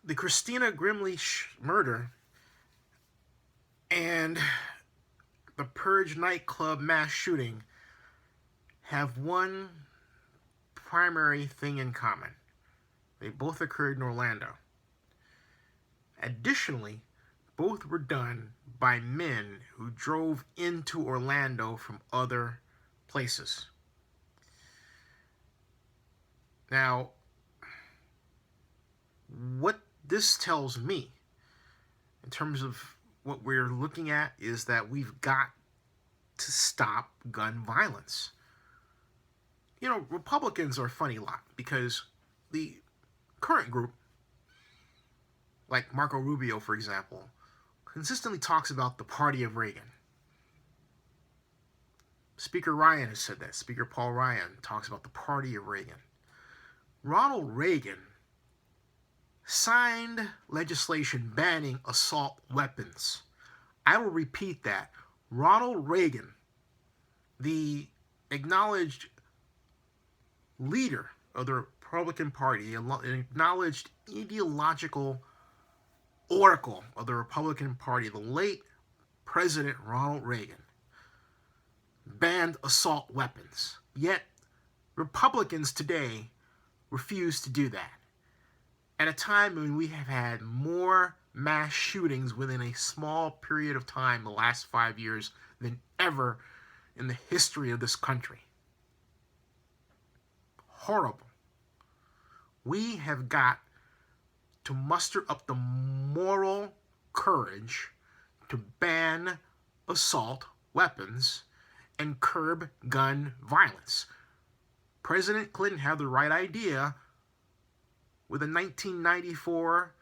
The Christina Grimmie murder and the Purge Nightclub mass shooting have one primary thing in common. They both occurred in Orlando. Additionally, both were done by men who drove into Orlando from other places. Now, what this tells me, in terms of what we're looking at, is that we've got to stop gun violence. You know, Republicans are a funny lot because the current group, like Marco Rubio, for example, consistently talks about the party of Reagan. Speaker Ryan has said that. Speaker Paul Ryan talks about the party of Reagan. Ronald Reagan signed legislation banning assault weapons. I will repeat that. Ronald Reagan, the acknowledged leader of the Republican Party, an acknowledged ideological oracle of the Republican Party, the late President Ronald Reagan, banned assault weapons. Yet, Republicans today refuse to do that. At a time when we have had more mass shootings within a small period of time, the last 5 years, than ever in the history of this country. Horrible. We have got to muster up the moral courage to ban assault weapons and curb gun violence. President Clinton had the right idea with a 1994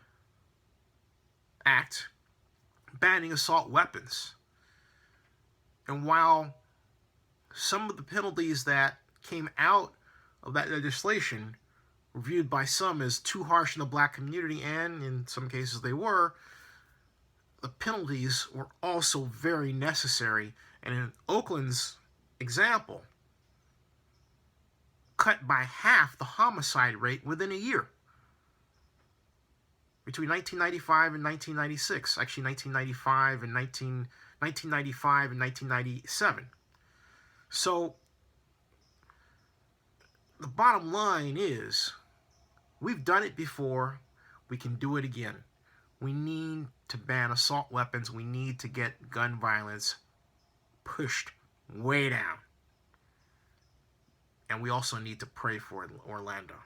act banning assault weapons. And while some of the penalties that came out of that legislation were viewed by some as too harsh in the black community, and in some cases they were, the penalties were also very necessary. And in Oakland's example, cut by half the homicide rate within a year. Between 1995 and 1996, actually 1995 and 1997. So the bottom line is, we've done it before, we can do it again. We need to ban assault weapons. We need to get gun violence pushed way down. And we also need to pray for Orlando.